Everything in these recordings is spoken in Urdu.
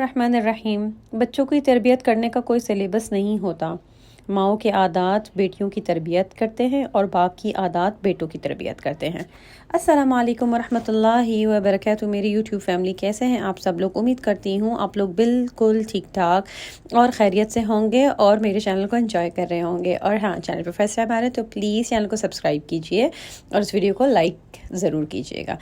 الرحمن الرحیم۔ بچوں کی تربیت کرنے کا کوئی سلیبس نہیں ہوتا۔ ماؤں کے عادات بیٹیوں کی تربیت کرتے ہیں اور باپ کی عادات بیٹوں کی تربیت کرتے ہیں۔ السلام علیکم ورحمۃ اللہ وبرکاتہ۔ میری یوٹیوب فیملی کیسے ہیں آپ سب لوگ؟ امید کرتی ہوں آپ لوگ بالکل ٹھیک ٹھاک اور خیریت سے ہوں گے اور میرے چینل کو انجوائے کر رہے ہوں گے۔ اور ہاں، چینل پہ فرسٹ ٹائم آ رہے ہیں تو پلیز چینل کو سبسکرائب کیجیے اور اس ویڈیو کو لائک ضرور کیجیے گا۔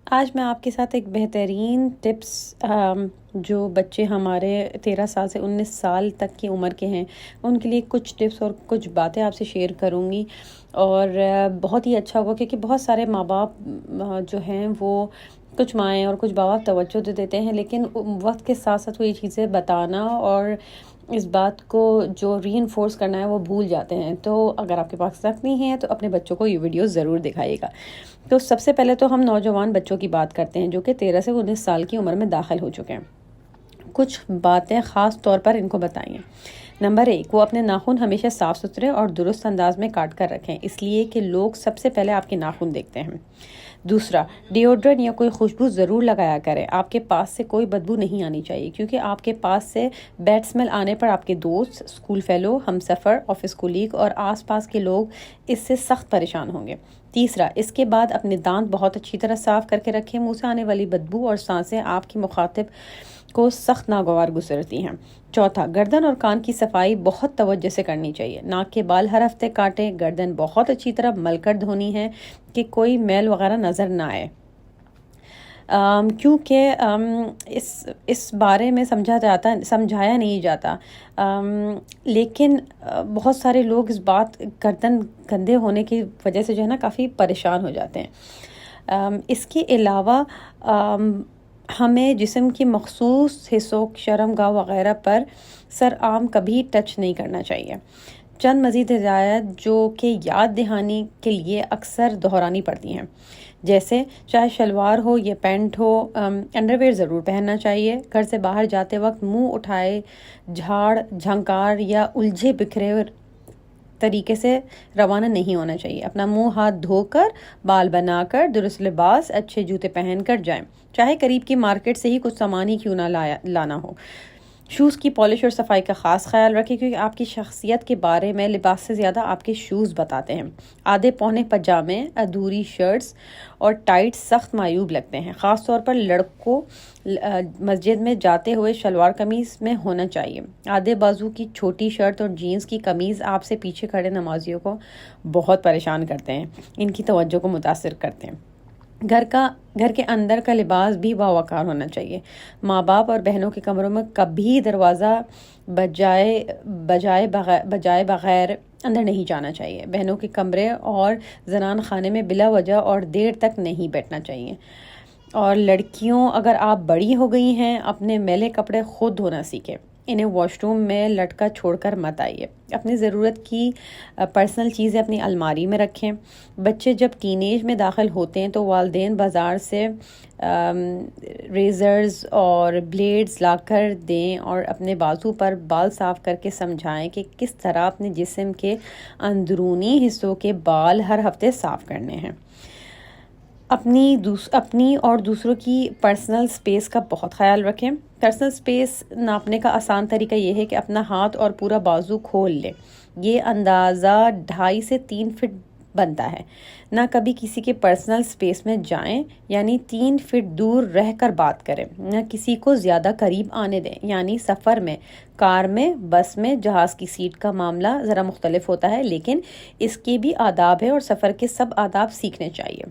آج میں آپ کے ساتھ ایک بہترین ٹپس جو بچے ہمارے 13 سال سے 19 سال تک کی عمر کے ہیں ان کے لیے کچھ ٹپس اور کچھ باتیں آپ سے شیئر کروں گی، اور بہت ہی اچھا ہوگا کیونکہ بہت سارے ماں باپ جو ہیں وہ کچھ مائیں اور کچھ باپ توجہ تو دیتے ہیں، لیکن وقت کے ساتھ ساتھ وہ یہ چیزیں بتانا اور اس بات کو جو ری انفورس کرنا ہے وہ بھول جاتے ہیں۔ تو اگر آپ کے پاس وقت نہیں ہے تو اپنے بچوں کو یہ ویڈیو ضرور دکھائیے گا۔ تو سب سے پہلے تو ہم نوجوان بچوں کی بات کرتے ہیں جو کہ 13 سے 19 سال کی عمر میں داخل ہو چکے ہیں۔ کچھ باتیں خاص طور پر ان کو بتائیں۔ نمبر 1، وہ اپنے ناخن ہمیشہ صاف ستھرے اور درست انداز میں کاٹ کر رکھیں، اس لیے کہ لوگ سب سے پہلے آپ کے ناخن دیکھتے ہیں۔ دوسرا، ڈیوڈرنٹ یا کوئی خوشبو ضرور لگایا کریں۔ آپ کے پاس سے کوئی بدبو نہیں آنی چاہیے کیونکہ آپ کے پاس سے بیڈ اسمیل آنے پر آپ کے دوست، اسکول فیلو، ہم سفر، آفس کولیگ اور آس پاس کے لوگ اس سے سخت پریشان ہوں گے۔ تیسرا، اس کے بعد اپنے دانت بہت اچھی طرح صاف کر کے رکھیں۔ منہ سے آنے والی بدبو اور سانسیں آپ کی مخاطب کو سخت ناگوار گزرتی ہیں۔ چوتھا، گردن اور کان کی صفائی بہت توجہ سے کرنی چاہیے۔ ناک کے بال ہر ہفتے کاٹیں۔ گردن بہت اچھی طرح مل کر دھونی ہے کہ کوئی میل وغیرہ نظر نہ آئے، کیونکہ اس بارے میں سمجھایا نہیں جاتا، لیکن بہت سارے لوگ اس بات گردن گندے ہونے کی وجہ سے جو ہے نا کافی پریشان ہو جاتے ہیں۔ اس کے علاوہ ہمیں جسم کی مخصوص حصوں، شرمگاہ وغیرہ پر سر عام کبھی ٹچ نہیں کرنا چاہیے۔ چند مزید ہدایات جو کہ یاد دہانی کے لیے اکثر دہرانی پڑتی ہیں، جیسے چاہے شلوار ہو یا پینٹ ہو، انڈر ویئر ضرور پہننا چاہیے۔ گھر سے باہر جاتے وقت منہ اٹھائے جھاڑ جھنکار یا الجھے بکھرے طریقے سے روانہ نہیں ہونا چاہیے۔ اپنا منہ ہاتھ دھو کر، بال بنا کر، درست لباس، اچھے جوتے پہن کر جائیں، چاہے قریب کی مارکیٹ سے ہی کچھ سامان ہی کیوں نہ لانا ہو۔ شوز کی پالش اور صفائی کا خاص خیال رکھیں کیونکہ آپ کی شخصیت کے بارے میں لباس سے زیادہ آپ کے شوز بتاتے ہیں۔ آدھے پونے پجامے، ادھوری شرٹس اور ٹائٹ سخت معیوب لگتے ہیں، خاص طور پر لڑکوں مسجد میں جاتے ہوئے شلوار قمیض میں ہونا چاہیے۔ آدھے بازو کی چھوٹی شرٹ اور جینز کی قمیض آپ سے پیچھے کھڑے نمازیوں کو بہت پریشان کرتے ہیں، ان کی توجہ کو متاثر کرتے ہیں۔ گھر کے اندر کا لباس بھی باوقار ہونا چاہیے۔ ماں باپ اور بہنوں کے کمروں میں کبھی دروازہ بجائے بغیر اندر نہیں جانا چاہیے۔ بہنوں کے کمرے اور زنان خانے میں بلا وجہ اور دیر تک نہیں بیٹھنا چاہیے۔ اور لڑکیوں، اگر آپ بڑی ہو گئی ہیں، اپنے میلے کپڑے خود دھونا سیکھیں، انہیں واش روم میں لٹکا چھوڑ کر مت آئیے۔ اپنی ضرورت کی پرسنل چیزیں اپنی الماری میں رکھیں۔ بچے جب ٹین ایج میں داخل ہوتے ہیں تو والدین بازار سے ریزرز اور بلیڈز لا کر دیں اور اپنے بازو پر بال صاف کر کے سمجھائیں کہ کس طرح اپنے جسم کے اندرونی حصوں کے بال ہر ہفتے صاف کرنے ہیں۔ اپنی اور دوسروں کی پرسنل سپیس کا بہت خیال رکھیں۔ پرسنل سپیس ناپنے کا آسان طریقہ یہ ہے کہ اپنا ہاتھ اور پورا بازو کھول لیں۔ یہ اندازہ 2.5 سے 3 فٹ بنتا ہے۔ نہ کبھی کسی کے پرسنل سپیس میں جائیں، یعنی 3 فٹ دور رہ کر بات کریں۔ نہ کسی کو زیادہ قریب آنے دیں، یعنی سفر میں، کار میں، بس میں، جہاز کی سیٹ کا معاملہ ذرا مختلف ہوتا ہے لیکن اس کے بھی آداب ہے اور سفر کے سب آداب سیکھنے چاہیے۔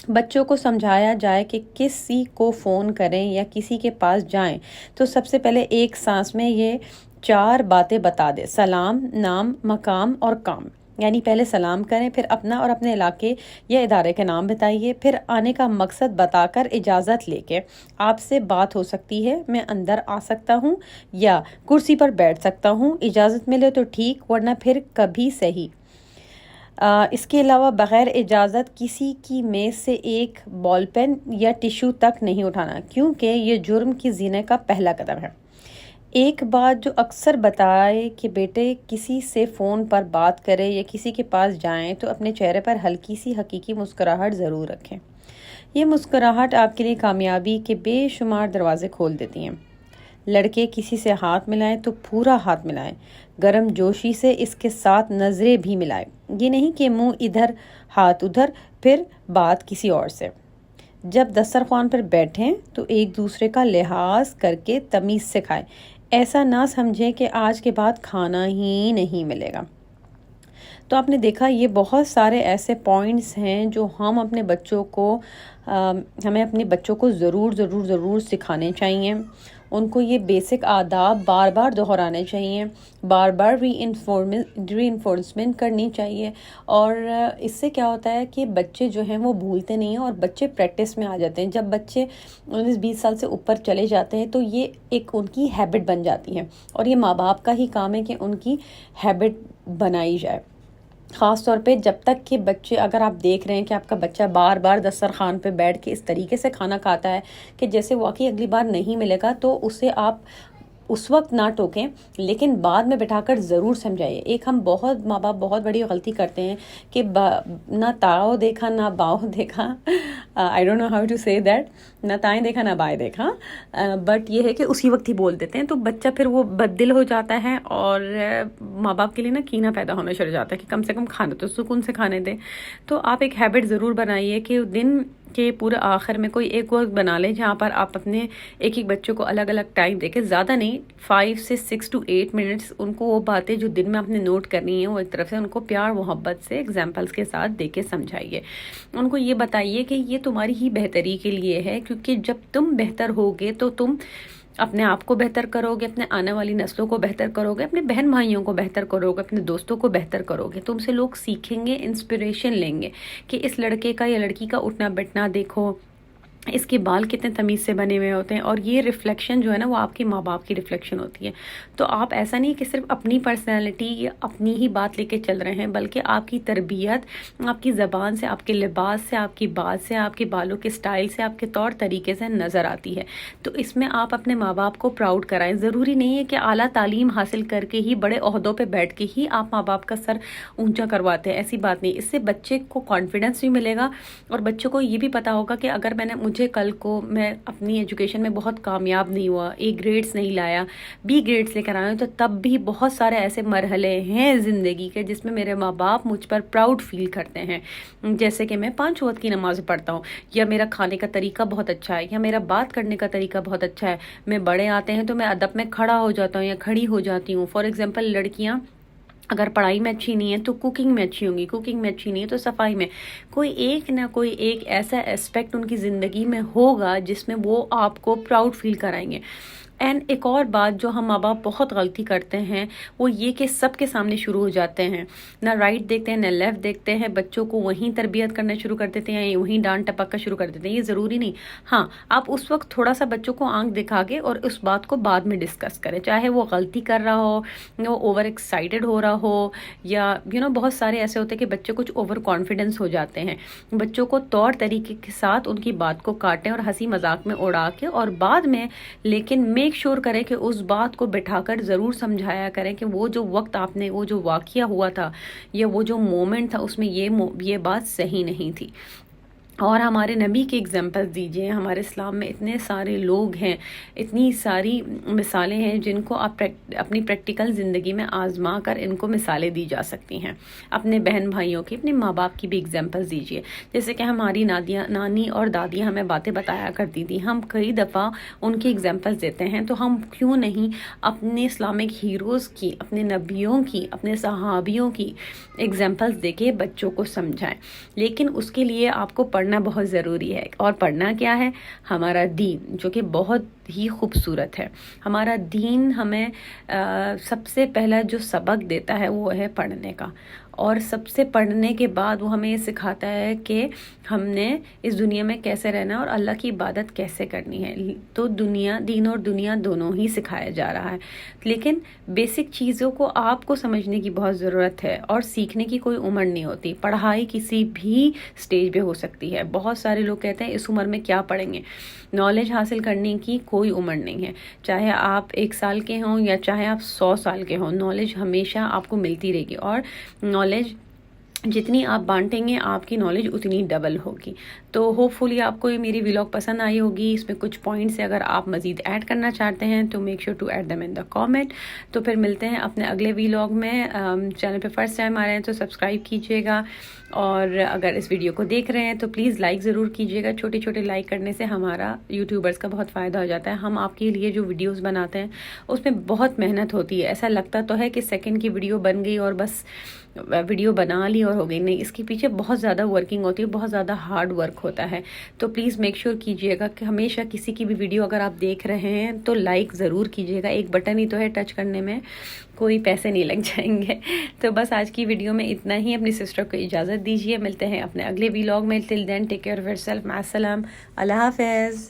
بچوں کو سمجھایا جائے کہ کسی کو فون کریں یا کسی کے پاس جائیں تو سب سے پہلے ایک سانس میں یہ 4 باتیں بتا دیں: سلام، نام، مقام اور کام۔ یعنی پہلے سلام کریں، پھر اپنا اور اپنے علاقے یا ادارے کے نام بتائیے، پھر آنے کا مقصد بتا کر اجازت لے کے آپ سے بات ہو سکتی ہے، میں اندر آ سکتا ہوں یا کرسی پر بیٹھ سکتا ہوں، اجازت ملے تو ٹھیک ورنہ پھر کبھی صحیح۔ اس کے علاوہ بغیر اجازت کسی کی میز سے ایک بال پین یا ٹشو تک نہیں اٹھانا کیونکہ یہ جرم کی زنا کا پہلا قدم ہے۔ ایک بات جو اکثر بتائے کہ بیٹے کسی سے فون پر بات کرے یا کسی کے پاس جائیں تو اپنے چہرے پر ہلکی سی حقیقی مسکراہٹ ضرور رکھیں۔ یہ مسکراہٹ آپ کے لیے کامیابی کے بے شمار دروازے کھول دیتی ہیں۔ لڑکے کسی سے ہاتھ ملائیں تو پورا ہاتھ ملائیں، گرم جوشی سے اس کے ساتھ نظریں بھی ملائیں، یہ نہیں کہ منہ ادھر ہاتھ ادھر پھر بات کسی اور سے۔ جب دسترخوان پر بیٹھیں تو ایک دوسرے کا لحاظ کر کے تمیز سے کھائیں، ایسا نہ سمجھیں کہ آج کے بعد کھانا ہی نہیں ملے گا۔ تو آپ نے دیکھا یہ بہت سارے ایسے پوائنٹس ہیں جو ہم اپنے بچوں کو ہمیں اپنے بچوں کو ضرور سکھانے چاہیے۔ ان کو یہ بیسک آداب بار بار دہرانے چاہیے، بار بار ری انفورسمنٹ کرنی چاہیے، اور اس سے کیا ہوتا ہے کہ بچے جو ہیں وہ بھولتے نہیں ہیں اور بچے پریکٹس میں آ جاتے ہیں۔ جب بچے 19-20 سال سے اوپر چلے جاتے ہیں تو یہ ایک ان کی ہیبٹ بن جاتی ہے، اور یہ ماں باپ کا ہی کام ہے کہ ان کی ہیبٹ بنائی جائے۔ خاص طور پہ جب تک کہ بچے، اگر آپ دیکھ رہے ہیں کہ آپ کا بچہ بار بار دسترخوان پہ بیٹھ کے اس طریقے سے کھانا کھاتا ہے کہ جیسے واقعی اگلی بار نہیں ملے گا، تو اسے آپ اس وقت نہ ٹوکیں، لیکن بعد میں بٹھا کر ضرور سمجھائیے۔ ایک ہم بہت ماں باپ بہت بڑی غلطی کرتے ہیں کہ نہ تاؤ دیکھا نہ باؤ دیکھا، I don't know how to say that, نہ تائیں دیکھا نہ بائیں دیکھا، بٹ یہ ہے کہ اسی وقت ہی بول دیتے ہیں، تو بچہ پھر وہ بد دل ہو جاتا ہے، اور ماں باپ کے لیے نا کینہ پیدا ہونا شروع ہو جاتا ہے کہ کم سے کم کھانا تو سکون سے کھانے دیں۔ تو آپ ایک ہیبٹ ضرور بنائیے کہ دن کے پورے آخر میں کوئی ایک وقت بنا لیں جہاں پر آپ اپنے ایک بچوں کو الگ الگ ٹائم دے کے، زیادہ نہیں، 5 سے 6 to 8 منٹس ان کو وہ باتیں جو دن میں آپ نے نوٹ کرنی ہیں وہ ایک طرف سے ان کو پیار محبت سے ایگزامپلس کے ساتھ دے کے سمجھائیے۔ ان کو یہ بتائیے کہ یہ تمہاری ہی بہتری کے لیے ہے، کیونکہ جب تم بہتر ہوگے تو تم اپنے آپ کو بہتر کرو گے، اپنے آنے والی نسلوں کو بہتر کرو گے، اپنے بہن بھائیوں کو بہتر کرو گے، اپنے دوستوں کو بہتر کرو گے۔ تم سے لوگ سیکھیں گے، انسپریشن لیں گے کہ اس لڑکے کا یا لڑکی کا اٹھنا بیٹھنا دیکھو، اس کے بال کتنے تمیز سے بنے ہوئے ہوتے ہیں، اور یہ ریفلیکشن جو ہے نا وہ آپ کے ماں باپ کی ریفلیکشن ہوتی ہے۔ تو آپ ایسا نہیں کہ صرف اپنی پرسنالٹی یا اپنی ہی بات لے کے چل رہے ہیں، بلکہ آپ کی تربیت آپ کی زبان سے، آپ کے لباس سے، آپ کی بات سے، آپ کے بالوں کے سٹائل سے، آپ کے طور طریقے سے نظر آتی ہے۔ تو اس میں آپ اپنے ماں باپ کو پراؤڈ کرائیں۔ ضروری نہیں ہے کہ اعلیٰ تعلیم حاصل کر کے ہی، بڑے عہدوں پہ بیٹھ کے ہی آپ ماں باپ کا سر اونچا کرواتے ہیں، ایسی بات نہیں۔ اس سے بچے کو کانفیڈنس بھی ملے گا، اور بچوں کو یہ بھی پتا ہوگا کہ اگر مجھے کل کو میں اپنی ایجوکیشن میں بہت کامیاب نہیں ہوا، اے گریڈز نہیں لایا، بی گریڈز لے کر آیا ہوں، تو تب بھی بہت سارے ایسے مرحلے ہیں زندگی کے جس میں میرے ماں باپ مجھ پر پراؤڈ فیل کرتے ہیں، جیسے کہ میں 5 وقت کی نماز پڑھتا ہوں، یا میرا کھانے کا طریقہ بہت اچھا ہے، یا میرا بات کرنے کا طریقہ بہت اچھا ہے، میں بڑے آتے ہیں تو میں ادب میں کھڑا ہو جاتا ہوں یا کھڑی ہو جاتی ہوں۔ فار ایگزامپل لڑکیاں اگر پڑھائی میں اچھی نہیں ہے تو کوکنگ میں اچھی ہوں گی، کوکنگ میں اچھی نہیں ہے تو صفائی میں، کوئی ایک نہ کوئی ایک ایسا اسپیکٹ ان کی زندگی میں ہوگا جس میں وہ آپ کو پراؤڈ فیل کرائیں گے۔ اینڈ ایک اور بات جو ہم ماں باپ بہت غلطی کرتے ہیں وہ یہ کہ سب کے سامنے شروع ہو جاتے ہیں، نہ رائٹ دیکھتے ہیں نہ لیفٹ دیکھتے ہیں، بچوں کو وہیں تربیت کرنا شروع کر دیتے ہیں، وہیں ڈانٹ ٹپک کا شروع کر دیتے ہیں۔ یہ ضروری نہیں، ہاں آپ اس وقت تھوڑا سا بچوں کو آنکھ دکھا کے اور اس بات کو بعد میں ڈسکس کریں، چاہے وہ غلطی کر رہا ہو، وہ اوور ایکسائٹیڈ ہو رہا ہو، یا بہت سارے ایسے ہوتے ہیں کہ بچے کچھ اوور کانفیڈنس ہو جاتے ہیں۔ بچوں کو طور طریقے کے ساتھ ان کی بات کو کاٹیں اور ہنسی مذاق میں اڑا کے، اور بعد میں لیکن میک شور کریں کہ اس بات کو بٹھا کر ضرور سمجھایا کریں کہ وہ جو وقت آپ نے، وہ جو واقعہ ہوا تھا یا وہ جو مومنٹ تھا، اس میں یہ بات صحیح نہیں تھی۔ اور ہمارے نبی کے ایگزامپل دیجئے، ہمارے اسلام میں اتنے سارے لوگ ہیں، اتنی ساری مثالیں ہیں جن کو آپ اپنی پریکٹیکل زندگی میں آزما کر ان کو مثالیں دی جا سکتی ہیں۔ اپنے بہن بھائیوں کی، اپنے ماں باپ کی بھی ایگزامپل دیجئے، جیسے کہ ہماری نانی اور دادیاں ہمیں باتیں بتایا کرتی تھیں، ہم کئی دفعہ ان کی ایگزامپل دیتے ہیں، تو ہم کیوں نہیں اپنے اسلامک ہیروز کی، اپنے نبیوں کی، اپنے صحابیوں کی ایگزامپلس دے کے بچوں کو سمجھائیں۔ لیکن اس کے لیے آپ کو پڑھنا بہت ضروری ہے، اور پڑھنا کیا ہے؟ ہمارا دین، جو کہ بہت ہی خوبصورت ہے۔ ہمارا دین ہمیں سب سے پہلا جو سبق دیتا ہے وہ ہے پڑھنے کا، اور سب سے پڑھنے کے بعد وہ ہمیں یہ سکھاتا ہے کہ ہم نے اس دنیا میں کیسے رہنا ہے اور اللہ کی عبادت کیسے کرنی ہے۔ تو دین اور دنیا دونوں ہی سکھایا جا رہا ہے، لیکن بیسک چیزوں کو آپ کو سمجھنے کی بہت ضرورت ہے، اور سیکھنے کی کوئی عمر نہیں ہوتی۔ پڑھائی کسی بھی سٹیج پہ ہو سکتی ہے۔ بہت سارے لوگ کہتے ہیں اس عمر میں کیا پڑھیں گے؟ نالج حاصل کرنے کی کوئی عمر نہیں ہے، چاہے آپ 1 سال کے ہوں یا چاہے آپ 100 سال کے ہوں، نالج ہمیشہ آپ کو ملتی رہے گی، اور نالج جتنی آپ بانٹیں گے آپ کی نالج اتنی ڈبل ہوگی. تو ہوپ فلی آپ کو یہ میری ولاگ پسند آئی ہوگی. اس میں کچھ پوائنٹس اگر آپ مزید ایڈ کرنا چاہتے ہیں تو make sure to add them in the comment. تو پھر ملتے ہیں اپنے اگلے ولاگ میں. چینل پہ فرسٹ ٹائم آ رہے ہیں تو سبسکرائب کیجیے گا، اور اگر اس ویڈیو کو دیکھ رہے ہیں تو پلیز لائک ضرور کیجیے گا. چھوٹے چھوٹے لائک کرنے سے ہمارا یوٹیوبرز کا بہت فائدہ ہو جاتا ہے. ہم آپ کے لیے جو ویڈیوز بناتے ہیں اس میں بہت محنت ہوتی ہے. ایسا لگتا تو ہے کہ سیکنڈ کی ویڈیو بن گئی اور بس ویڈیو بنا لی اور ہو گئی، نہیں، اس کے پیچھے بہت زیادہ ورکنگ ہوتی ہے، بہت زیادہ ہارڈ ورک ہوتا ہے. تو پلیز میک شیور کیجیے گا کہ ہمیشہ کسی کی بھی ویڈیو اگر آپ دیکھ رہے ہیں تو لائک ضرور کیجیے گا. ایک بٹن ہی تو ہے ٹچ کرنے میں، کوئی پیسے نہیں لگ جائیں گے. تو بس آج کی ویڈیو میں اتنا ہی. اپنی سسٹر کو اجازت دیجیے، ملتے ہیں اپنے اگلے ولاگ میں. Till then take care of yourself. مع السلام، اللہ حافظ.